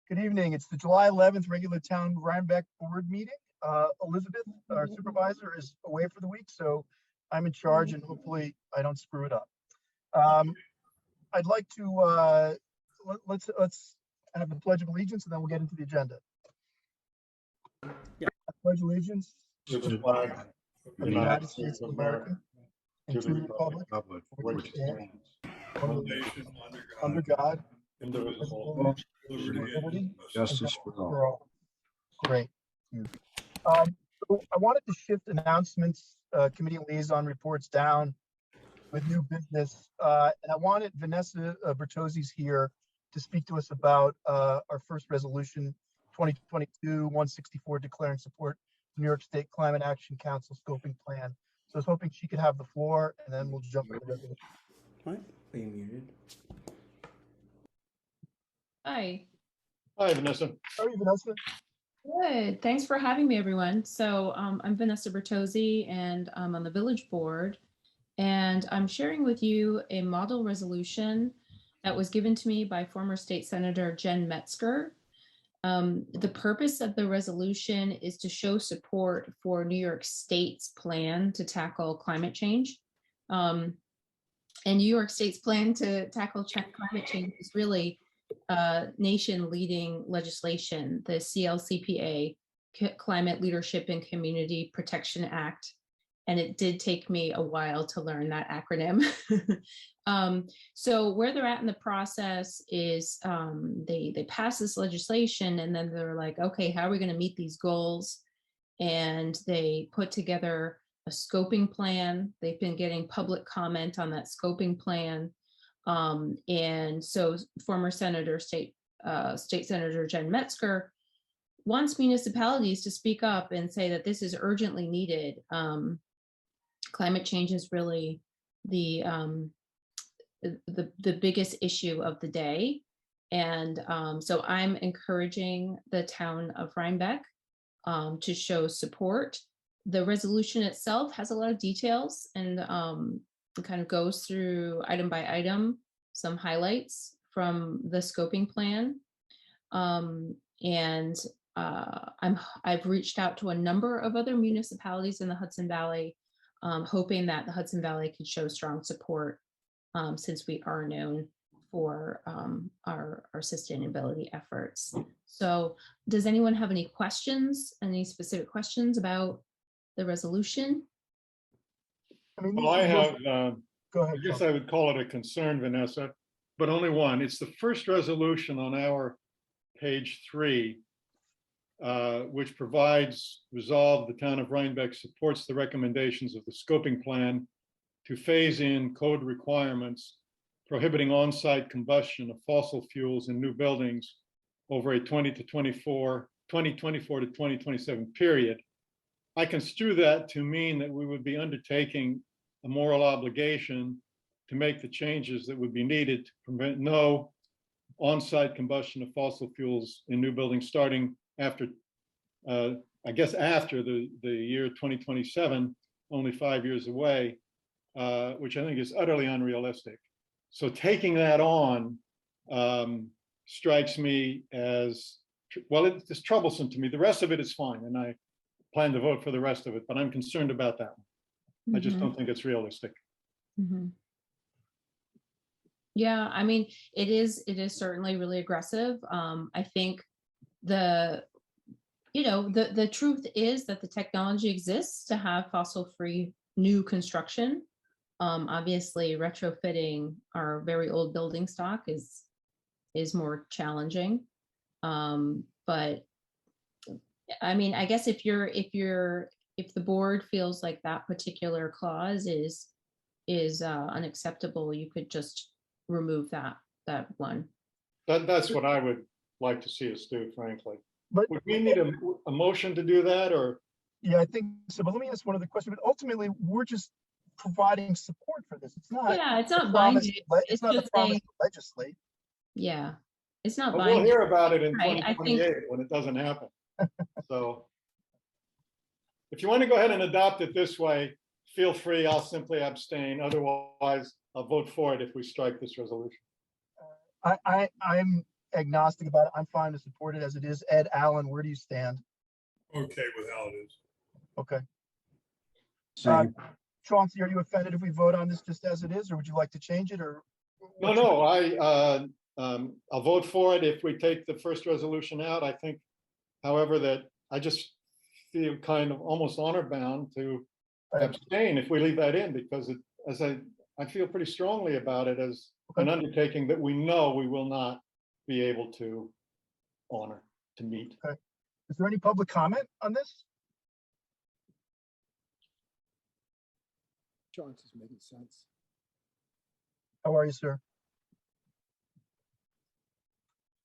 Good evening. It's the July 11th regular town Rhinebeck board meeting. Elizabeth, our supervisor, is away for the week, so I'm in charge and hopefully I don't screw it up. I'd like to, let's have the Pledge of Allegiance and then we'll get into the agenda. Yeah. I pledge allegiance to the flag of the United States of America and to the republic for which it stands, one nation under God, indivisible, liberty, and justice for all. Great. So I wanted to shift announcements, committee liaison reports down with new business. And I wanted Vanessa Bertozzi's here to speak to us about our first resolution, 2022-164, declaring support for New York State Climate Action Council scoping plan. So I was hoping she could have the floor and then we'll jump into the resolution. What? Are you muted? Hi. Hi, Vanessa. How are you, Vanessa? Good. Thanks for having me, everyone. So I'm Vanessa Bertozzi, and I'm on the village board. And I'm sharing with you a model resolution that was given to me by former State Senator Jen Metzger. The purpose of the resolution is to show support for New York State's plan to tackle climate change. And New York State's plan to tackle climate change is really nation-leading legislation, the CLCPA, Climate Leadership and Community Protection Act. And it did take me a while to learn that acronym. So where they're at in the process is they pass this legislation and then they're like, okay, how are we going to meet these goals? And they put together a scoping plan. They've been getting public comment on that scoping plan. And so former State Senator Jen Metzger wants municipalities to speak up and say that this is urgently needed. Climate change is really the biggest issue of the day. And so I'm encouraging the town of Rhinebeck to show support. The resolution itself has a lot of details and it kind of goes through item by item, some highlights from the scoping plan. I've reached out to a number of other municipalities in the Hudson Valley, hoping that the Hudson Valley could show strong support since we are known for our sustainability efforts. So does anyone have any questions, any specific questions about the resolution? Well, I have, Go ahead. I guess I would call it a concern, Vanessa, but only one. It's the first resolution on our page 3, which provides, resolve, the town of Rhinebeck supports the recommendations of the scoping plan to phase in code requirements prohibiting on-site combustion of fossil fuels in new buildings over a 2024 to 2027 period. I construe that to mean that we would be undertaking a moral obligation to make the changes that would be needed to prevent no on-site combustion of fossil fuels in new buildings starting after, I guess after the year 2027, only 5 years away, which I think is utterly unrealistic. So taking that on strikes me as, well, it's troublesome to me. The rest of it is fine, and I plan to vote for the rest of it, but I'm concerned about that one. I just don't think it's realistic. Mm-hmm. Yeah, I mean, it is certainly really aggressive. I think the truth is that the technology exists to have fossil-free new construction. Obviously, retrofitting our very old building stock is more challenging. But I mean, I guess if the board feels like that particular clause is unacceptable, you could just remove that one. That's what I would like to see us do, frankly. But would we need a motion to do that, or? Yeah, I think so. But let me ask one other question. But ultimately, we're just providing support for this. It's not. Yeah, it's not binding. It's not a promise to legislate. Yeah, it's not But binding. we'll hear about it in Right, 2028 when it doesn't happen. So if you want to go ahead and adopt it this way, feel free. I'll simply abstain. Otherwise, I'll vote for it if we strike this resolution. I'm agnostic about it. I'm fine to support it as it is. Ed, Alan, where do you stand? Okay with how it is. Okay. Same. Chauncey, are you offended if we vote on this just as it is, or would you like to change it, or? No, I'll vote for it if we take the first resolution out. I think, however, that I just feel kind of almost honor bound to abstain if we leave that in, because it, as I feel pretty strongly about it as an undertaking that we know we will not be able to honor, to meet. Okay. Is there any public comment on this? Johnson's making sense. How are you, sir?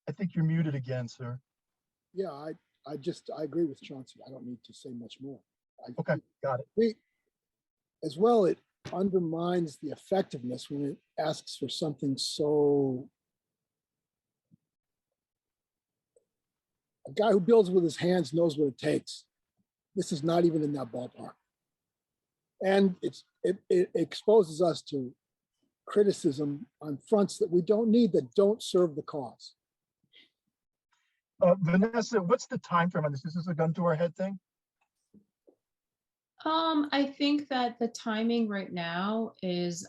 I think you're muted again, sir. Yeah, I agree with Chauncey. I don't need to say much more. Okay, got it. As well, it undermines the effectiveness when it asks for something so. A guy who builds with his hands knows what it takes. This is not even in that ballpark. And it exposes us to criticism on fronts that we don't need, that don't serve the cause. Vanessa, what's the time frame on this? Is this a gun to our head thing? I think that the timing right now is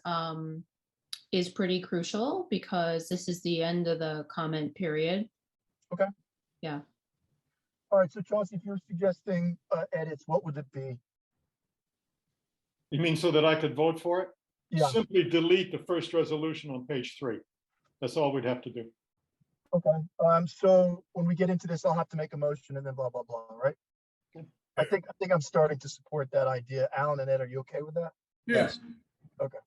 pretty crucial because this is the end of the comment period. Okay. Yeah. All right, so Chauncey, if you're suggesting edits, what would it be? You mean so that I could vote for it? Yeah. Simply delete the first resolution on page 3. That's all we'd have to do. Okay. So when we get into this, I'll have to make a motion and then blah, blah, blah, right? Okay. I think I'm starting to support that idea. Alan and Ed, are you okay with that? Yes. Okay.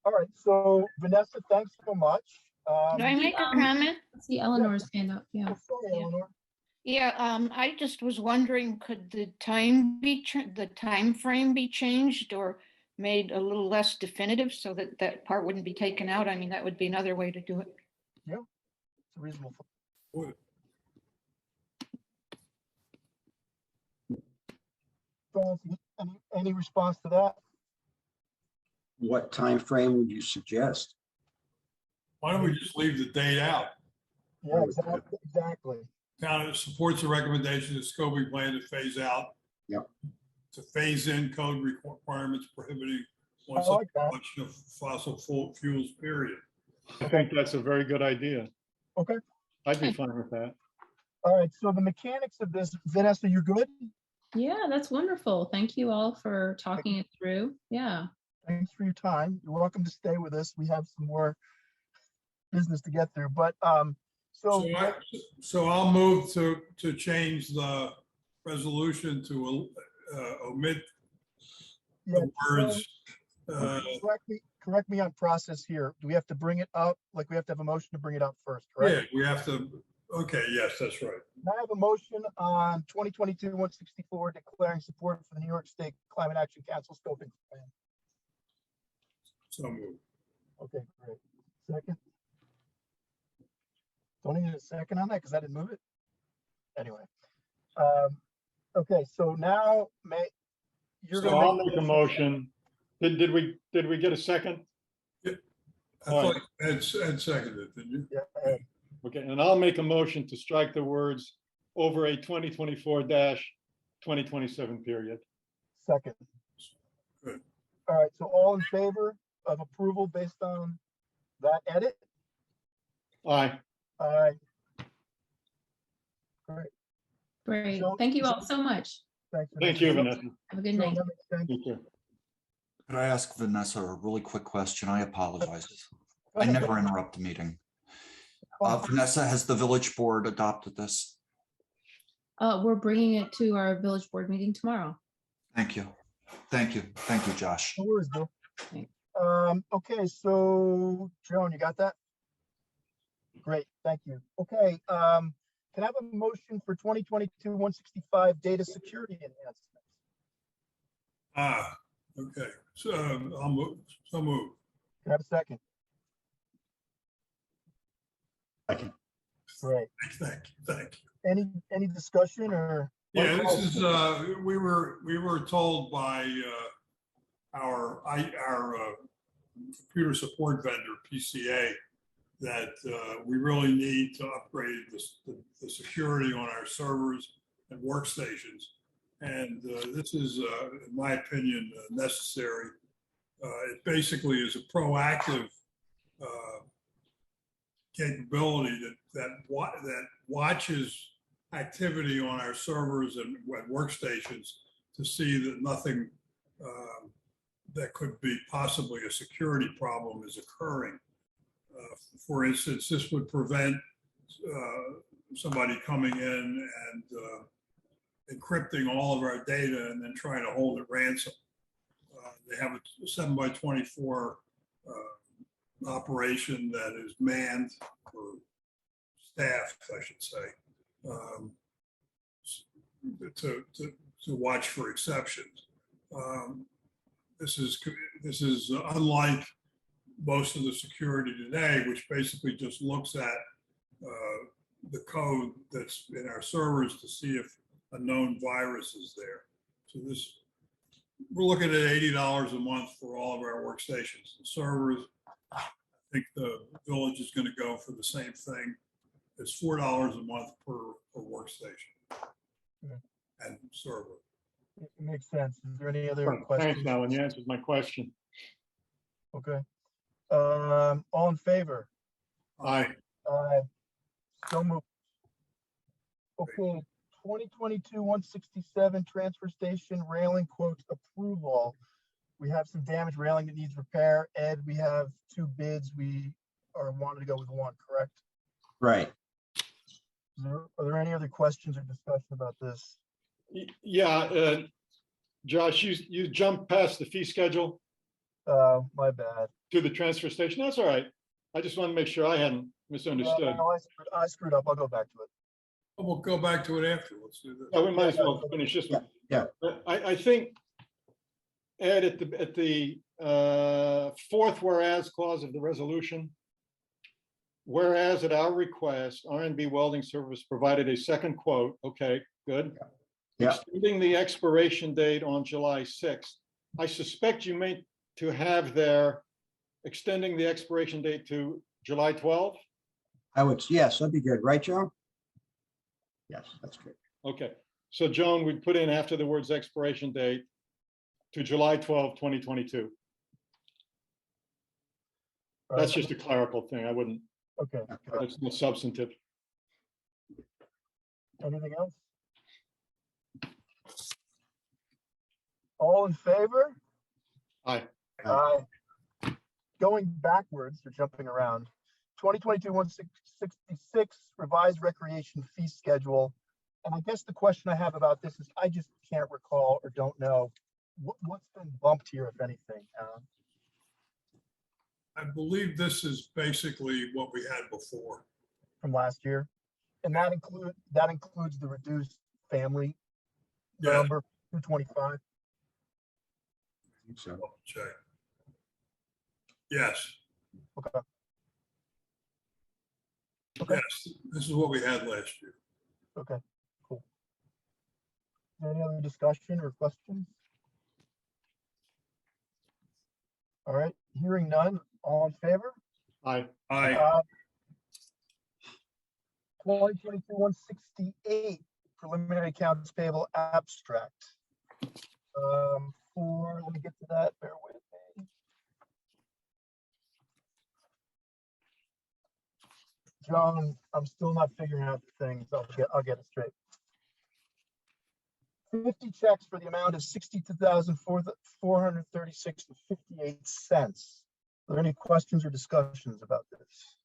All right. So Vanessa, thanks so much. Do I make a comment? Let's see Eleanor's hand up. Yeah. Oh, sorry, Yeah. Eleanor. Yeah, I just was wondering, could the time frame be changed or made a little less definitive so that that part wouldn't be taken out? I mean, that would be another way to do it. It's a reasonable. Would. Chauncey, any response to that? What time frame would you suggest? Why don't we just leave the date out? Yeah, exactly. Town supports the recommendation of the scoping plan to phase out. Yep. To phase in code requirements prohibiting I like that. production of fossil fuels, period. I think that's a very good idea. Okay. I'd be fine with that. All right. So the mechanics of this, Vanessa, you're good? Yeah, that's wonderful. Thank you all for talking it through. Yeah. Thanks for your time. You're welcome to stay with us. We have some more business to get through, but So I'll move to change the resolution to omit yeah, the words. correct me on process here. Do we have to bring it up? Like we have to have a motion to bring it up first, right? Yeah, we have to, okay, yes, that's right. Now I have a motion on 2022-164 declaring support for the New York State Climate Action Council scoping plan. So moved. Okay, great. Second. Don't need a second on that because I didn't move it. Anyway. Okay, so now you're So gonna I'll make make a motion. Did we get a second? I All thought Ed seconded it, didn't you? Yeah, Ed. Okay, and I'll make a motion to strike the words over a 2024-2027 period. Second. Good. All right, so all in favor of approval based on that edit? Aye. All right. Great, Great. So- Thank you all so much. thanks. Thank you, Vanessa. Have a good Joe, night. that makes sense. You too. Could I ask Vanessa a really quick question? I apologize. Go I ahead. never interrupt a meeting. Oh, Vanessa, has the village board adopted this? We're bringing it to our village board meeting tomorrow. Thank you. Thank you. Thank you, Josh. No worries, Bill. Thanks. Okay, so Joan, you got that? Great, thank you. Okay, can I have a motion for 2022-165 data security enhancements? Okay, so I'll move, so move. Can I have a second? Second. Great. Thank you. Any discussion or? Yeah, this is, we were told by our computer support vendor, PCA, that we really need to upgrade the security on our servers and workstations. And this is, in my opinion, necessary. It basically is a proactive capability that watches activity on our servers and workstations to see that nothing that could be possibly a security problem is occurring. For instance, this would prevent somebody coming in and encrypting all of our data and then trying to hold it ransom. They have a 7x24 operation that is manned, or staffed, I should say, to watch for exceptions. This is unlike most of the security today, which basically just looks at the code that's in our servers to see if a known virus is there. So we're looking at $80 a month for all of our workstations and servers. I think the village is going to go for the same thing. It's $4 a month per workstation and server. It makes sense. Is there any other Thanks, questions? Alan. You answered my question. Okay. All in favor? Aye. Aye. So moved. Okay, 2022-167 transfer station railing quote approval. We have some damaged railing that needs repair. Ed, we have 2 bids. We wanted to go with 1, correct? Right. Are there any other questions or discussion about this? Yeah, Josh, you jumped past the fee schedule My bad. to the transfer station. That's all right. I just want to make sure I hadn't misunderstood. Yeah, no, I screwed up. I'll go back to it. We'll go back to it after. Let's do this. Yeah, we might as well finish this one. Yeah. I think, Ed, at the 4th whereas clause of the resolution, whereas at our request, R&B Welding Service provided a second quote. Okay, good. Yeah. Extending the expiration date on July 6th. I suspect you meant to have there extending the expiration date to July 12th. Yes, that'd be good, right, Joe? Yes, that's good. Okay, so Joan, we'd put in after the words expiration date to July 12, 2022. That's just a clerical thing. I wouldn't, Okay. Good. that's not substantive. Anything else? All in favor? Aye. Aye. Going backwards, or jumping around, 2022-166 revised recreation fee schedule. And I guess the question I have about this is I just can't recall or don't know what's been bumped here, if anything. I believe this is basically what we had before. From last year. And that includes the reduced family Yeah. number 225. I think so. Check. Yes, Okay. Okay. yes, this is what we had last year. Okay, cool. Any other discussion or questions? All right, hearing none, all in favor? Aye. Aye. 2022-168 preliminary accounts payable abstract. Let me get to that, bear with me. John, I'm still not figuring out the things. I'll get it straight. 50 checks for the amount of $62,436.58. Are there any questions or discussions about this?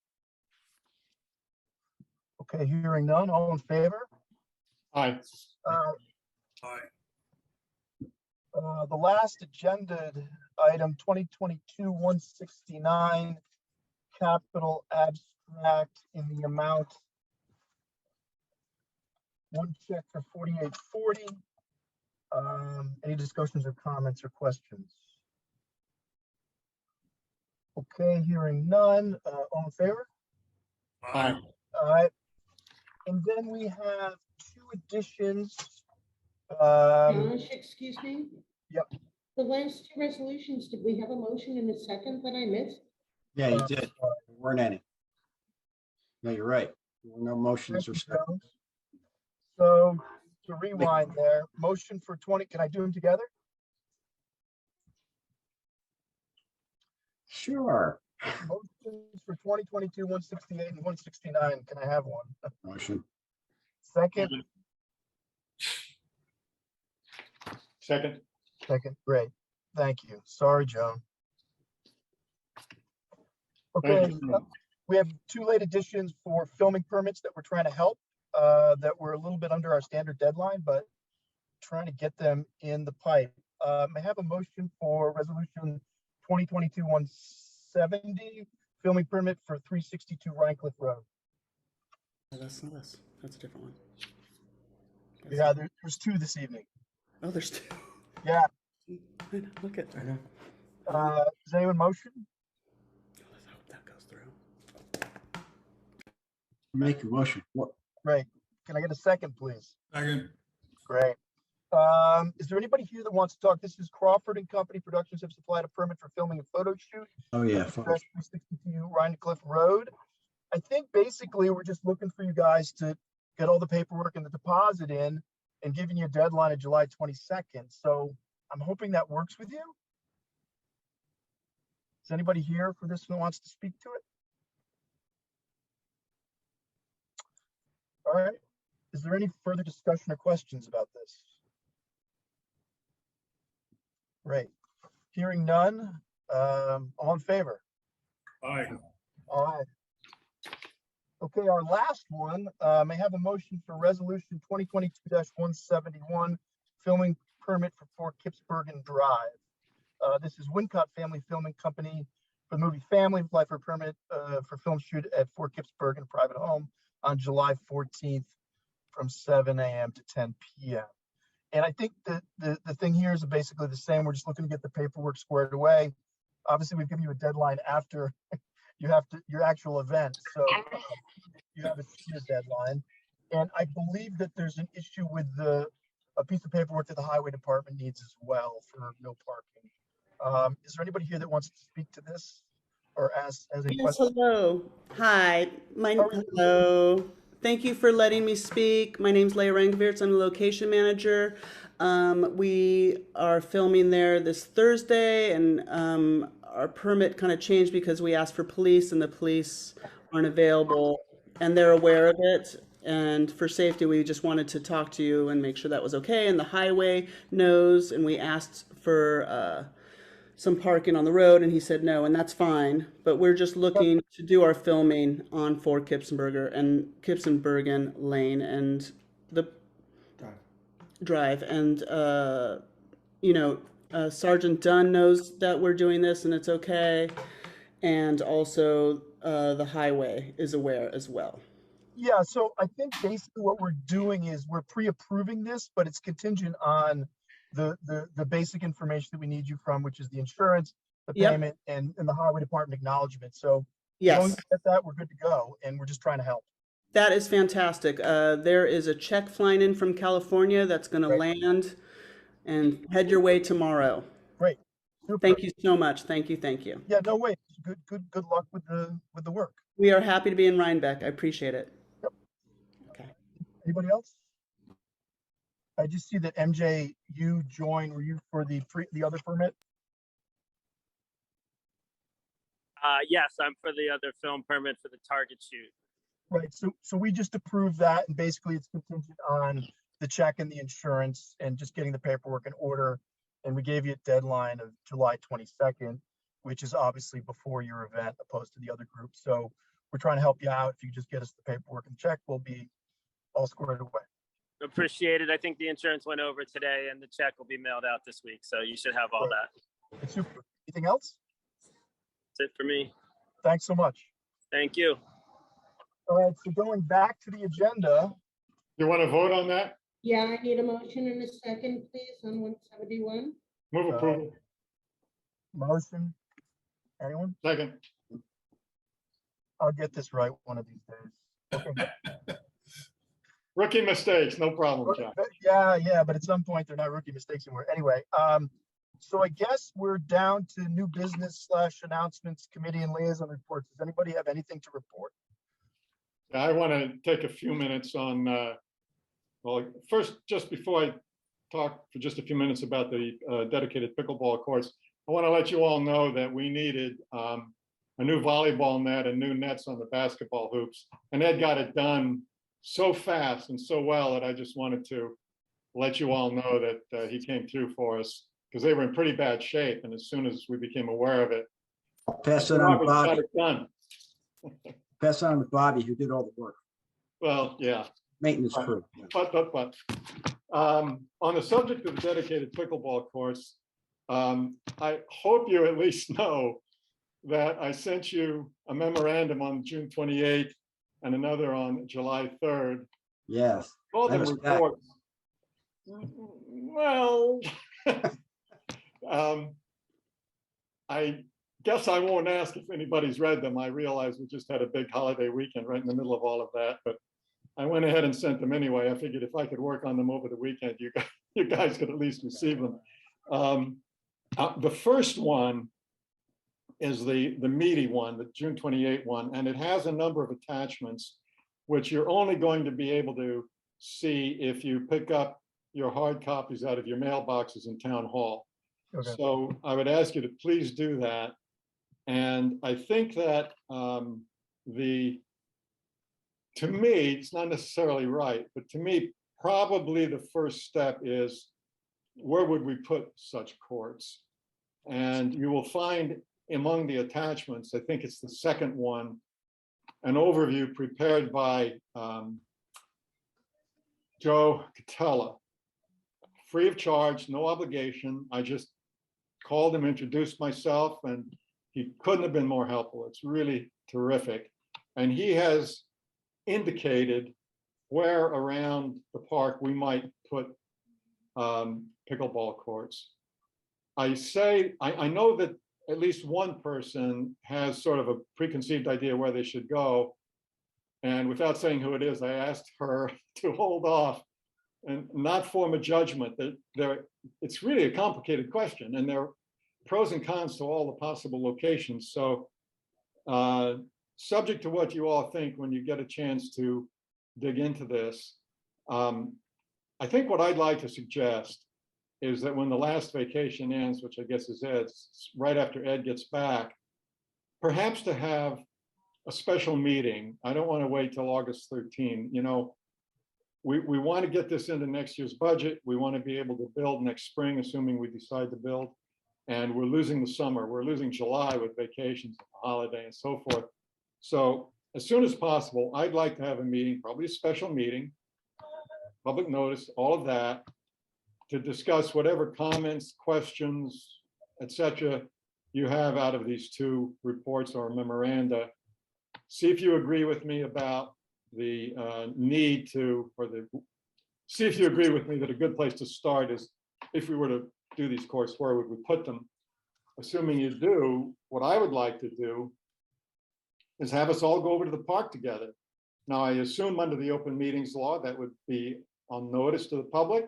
Okay, hearing none, all in favor? Aye. Aye. The last agenda item, 2022-169, capital abstract in the amount, 1 check for $48.40. Any discussions or comments or questions? Okay, hearing none. All in favor? Aye. All right. And then we have 2 additions. Josh, excuse me? Yep. The last 2 resolutions, did we have a motion in a second that I missed? Yeah, you did. There weren't any. No, you're right. No motions Thank or you, seconds. Joe. So to rewind there, motion for 20, can I do them together? Sure. Motions for 2022, 168 and 169. Can I have one? Motion. Second, Second. great. Thank you. Sorry, Joan. Okay, Thank you. we have two late additions for filming permits that we're trying to help, that were a little bit under our standard deadline, but trying to get them in the pipe. May I have a motion for resolution 2022-170, filming permit for 362 Rhinecliff Road? That's not us. That's a different one. Yeah, there's two this evening. Oh, there's two. Yeah, I know, look at. I know. does anyone motion? Let's hope that goes through. Make a motion. What? Great. Can I get a second, please? Second, Great. Is there anybody here that wants to talk? This is Crawford and Company Productions have supplied a permit for filming a photo shoot. Oh, yeah. Address 362 Rhinecliff Road. I think basically we're just looking for you guys to get all the paperwork and the deposit in and giving you a deadline of July 22nd. So I'm hoping that works with you. Is anybody here for this one that wants to speak to it? All right. Is there any further discussion or questions about this? Great. Hearing none. All in favor? aye. All right. Okay, our last one, may I have a motion for resolution 2022-171, filming permit for 4 Kipsbergen Drive. This is Wincott Family Filming Company for the movie Family, apply for a permit for film shoot at 4 Kipsbergen private home on July 14th from 7 a.m. to 10 p.m. And I think that the thing here is basically the same. We're just looking to get the paperwork squared away. Obviously, we've given you a deadline after your actual event. So you have a sooner deadline. And I believe that there's an issue with a piece of paperwork that the highway department needs as well for no parking. Is there anybody here that wants to speak to this or ask as a Yes, question? hello. Hi. How are you? Hello. Thank you for letting me speak. My name's Leah Rangovitz. I'm the location manager. We are filming there this Thursday, and our permit kind of changed because we asked for police, and the police aren't available, and they're aware of it. And for safety, we just wanted to talk to you and make sure that was okay. And the highway knows, and we asked for some parking on the road, and he said no, and that's fine. But we're just looking to do our filming on 4 Kipsbergen Lane and the drive. And Sergeant Dunn knows that we're doing this, and it's okay. And also the highway is aware as well. Yeah, so I think basically what we're doing is we're pre-approving this, but it's contingent on the basic information that we need you from, which is the insurance, the Yep. payment, and the highway department acknowledgement. So as long as Yes, we get that, we're good to go, and we're just trying to help. that is fantastic. There is a check flying in from California that's going to Great. land and head your way tomorrow. Great. Super. Thank you so much. Thank you. Thank you. Yeah, no way. Good luck with the work. We are happy to be in Rhinebeck. I appreciate it. Yep. Okay. Anybody else? I just see that MJ, you joined. Were you for the other permit? Yes, I'm for the other film permit for the Target shoot. Right. So we just approved that, and basically it's contingent on the check and the insurance and just getting the paperwork in order. And we gave you a deadline of July 22nd, which is obviously before your event, opposed to the other group. So we're trying to help you out. If you just get us the paperwork and check, we'll be all squared away. Appreciate it. I think the insurance went over today and the check will be mailed out this week. So you should have all Great. that. It's super. Anything else? That's it for me. Thanks so much. Thank you. All right. So going back to the agenda, You want to vote on that? Yeah, I need a motion and a second, please, on 171. Move approval. motion. Anyone? Second. I'll get this right one of these days. Okay. Rookie mistakes, no problem, John. Yeah, but at some point they're not rookie mistakes anymore. Anyway, so I guess we're down to new business / announcements, committee and liaison reports. Does anybody have anything to report? I want to take a few minutes on, well, first, just before I talk for just a few minutes about the dedicated pickleball courts, I want to let you all know that we needed a new volleyball net and new nets on the basketball hoops. And Ed got it done so fast and so well that I just wanted to let you all know that he came through for us because they were in pretty bad shape. And as soon as we became aware of it, I'll pass it on to got Bobby. it done. Pass it on to Bobby, who did all the work. Well, yeah. Maintenance crew. But on the subject of the dedicated pickleball courts, I hope you at least know that I sent you a memorandum on June 28th and another on July 3rd. Yes. Called I them was back. reports. Well, I guess I won't ask if anybody's read them. I realize we just had a big holiday weekend right in the middle of all of that, but I went ahead and sent them anyway. I figured if I could work on them over the weekend, you guys could at least receive them. The first one is the meaty one, the June 28 one, and it has a number of attachments, which you're only going to be able to see if you pick up your hard copies out of your mailboxes in town hall. Okay. So I would ask you to please do that. And I think that to me, it's not necessarily right, but to me, probably the first step is where would we put such courts? And you will find among the attachments, I think it's the second one, an overview prepared by Joe Catella, free of charge, no obligation. I just called him, introduced myself, and he couldn't have been more helpful. It's really terrific. And he has indicated where around the park we might put pickleball courts. I know that at least one person has sort of a preconceived idea where they should go. And without saying who it is, I asked her to hold off and not form a judgment. It's really a complicated question, and there are pros and cons to all the possible locations. So subject to what you all think when you get a chance to dig into this, I think what I'd like to suggest is that when the last vacation ends, which I guess is Ed's, right after Ed gets back, perhaps to have a special meeting. I don't want to wait till August 13. You know, we want to get this into next year's budget. We want to be able to build next spring, assuming we decide to build. And we're losing the summer. We're losing July with vacations, holiday, and so forth. So as soon as possible, I'd like to have a meeting, probably a special meeting, public notice, all of that, to discuss whatever comments, questions, etc. you have out of these two reports or memoranda. See if you agree with me about the need to, see if you agree with me that a good place to start is, if we were to do these courts, where would we put them? Assuming you do, what I would like to do is have us all go over to the park together. Now, I assume under the open meetings law, that would be on notice to the public.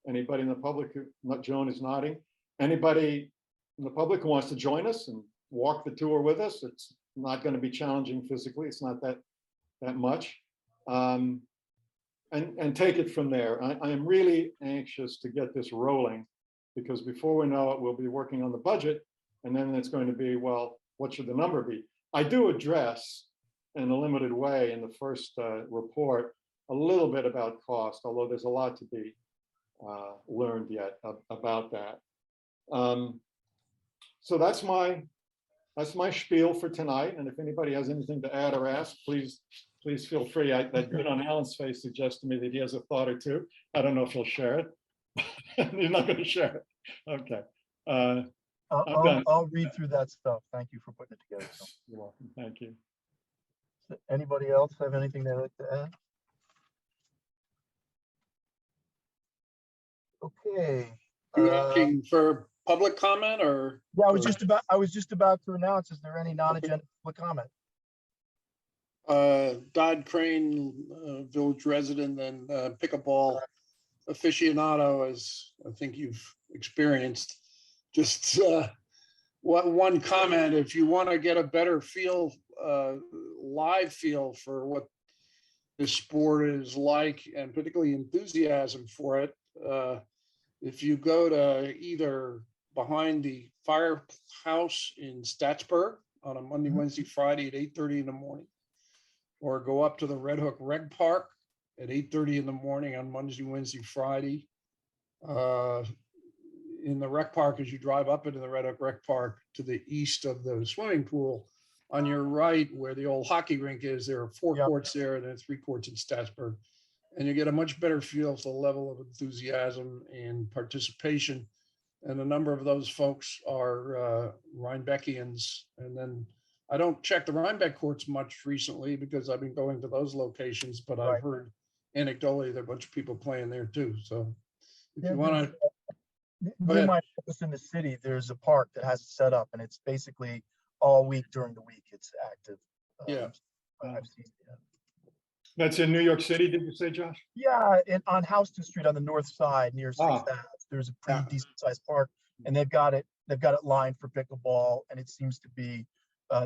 Anybody in the public, Joan is nodding, anybody in the public who wants to join us and walk the tour with us, it's not going to be challenging physically. It's not that much. And take it from there. I am really anxious to get this rolling, because before we know it, we'll be working on the budget, and then it's going to be, well, what should the number be? I do address in a limited way in the first report a little bit about cost, although there's a lot to be learned yet about that. So that's my spiel for tonight. And if anybody has anything to add or ask, please feel free. That grin on Alan's face suggests to me that he has a thought or two. I don't know if he'll share it. He's not going to share it. Okay. I'll read through that stuff. Thank you for putting it together. You're welcome. Thank you. Anybody else have anything they'd like to add? Okay. You asking for public comment or? Yeah, I was just about to announce, is there any non-agenda public comment? Dodd Crane, village resident and pickleball aficionado, as I think you've experienced. Just one comment, if you want to get a better feel, live feel for what this sport is like, and particularly enthusiasm for it. If you go to either behind the firehouse in Statsburg on a Monday, Wednesday, Friday at 8:30 in the morning, or go up to the Red Hook Reg Park at 8:30 in the morning on Monday, Wednesday, Friday. In the rec park, as you drive up into the Red Hook Rec Park to the east of the swimming pool, on your right where the old hockey rink is, there are 4 courts there and then 3 courts in Statsburg. And you get a much better feel for the level of enthusiasm and participation. And a number of those folks are Rhinebeckians. And then I don't check the Rhinebeck courts much recently because I've been going to those locations, but I've heard anecdotally there are a bunch of people playing there too. So if you want to, near my office in the city, there's a park that has it set up, and it's basically all week during the week. It's active. Yeah. I've seen it. That's in New York City, did you say, Josh? Yeah, on Houston Street on the north side near Sixth Ave, there's a pretty decent sized park, and they've got it lined for pickleball, and it seems to be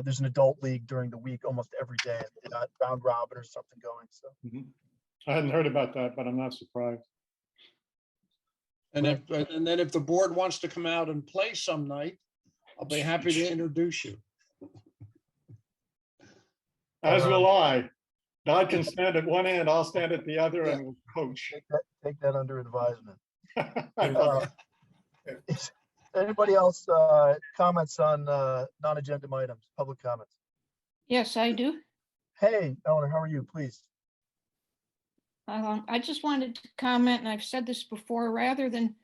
there's an adult league during the week almost every day. They got round robin or something going. So I hadn't heard about that, but I'm not surprised. and then if the board wants to come out and play some night, I'll be happy to introduce you. As will I. Dodd can stand at one end, I'll stand at the other, and we'll coach. Take that under advisement. Anybody else comments on non-agenda items, public comments? Yes, I do. Hey, Eleanor, how are you? Please. I just wanted to comment, and I've said this before, rather than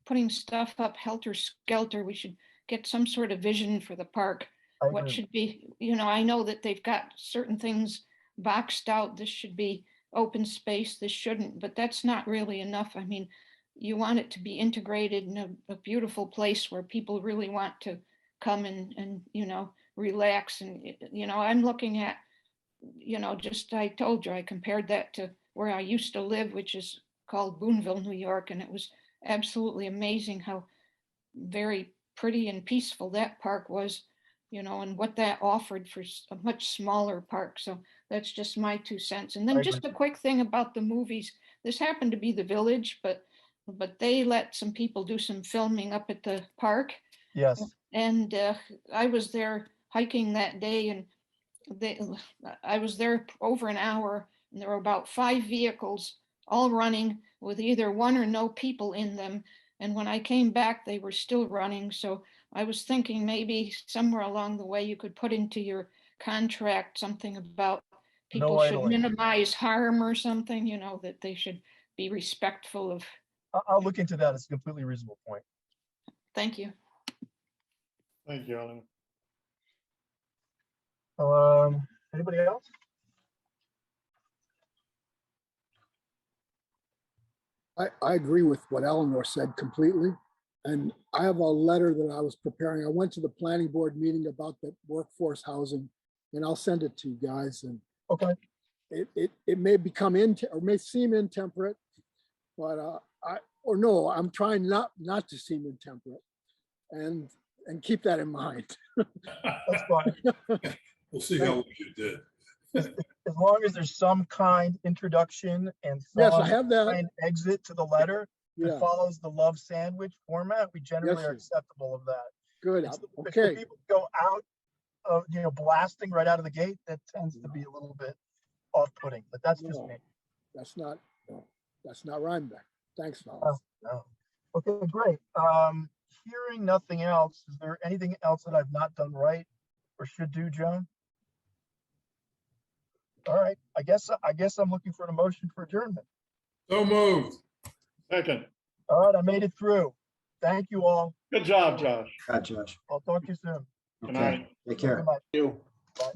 putting stuff up helter-skelter, we should get some sort of vision for the park. What should be, I know that they've got certain things boxed out. This should be open space, this shouldn't, but that's not really enough. I mean, you want it to be integrated in a beautiful place where people really want to come and relax. And, I'm looking at, I told you, I compared that to where I used to live, which is called Boonville, New York. And it was absolutely amazing how very pretty and peaceful that park was, and what that offered for a much smaller park. So that's just my 2 cents. And then just a quick thing about the movies. This happened to be the Village, but they let some people do some filming up at the park. Yes. And I was there hiking that day, and I was there over an hour, and there were about 5 vehicles all running with either one or no people in them. And when I came back, they were still running. So I was thinking maybe somewhere along the way you could put into your contract something about people should minimize harm or something, that they should be respectful of. I'll look into that. It's a completely reasonable point. Thank you. Thank you, Ellen. Anybody else? I agree with what Eleanor said completely. And I have a letter that I was preparing. I went to the planning board meeting about the workforce housing, and I'll send it to you guys. And okay, it may become or may seem intemperate, but I'm trying not to seem intemperate, and keep that in mind. That's fine. We'll see how you did. As long as there's some kind introduction and yes, I have that kind exit to the letter that follows the love sandwich format, we generally are acceptable of that. Good. Okay. If people go out of blasting right out of the gate, that tends to be a little bit off-putting. But that's just me. That's not Rhinebeck. Thanks, fellas. No. Okay, great. Hearing nothing else, is there anything else that I've not done right or should do, Joan? All right. I guess I'm looking for a motion for adjournment. So moved. Second. All right, I made it through. Thank you all. Good job, Josh. Good, Josh. I'll talk to you soon. Good night. Take care. Good night. You. Bye.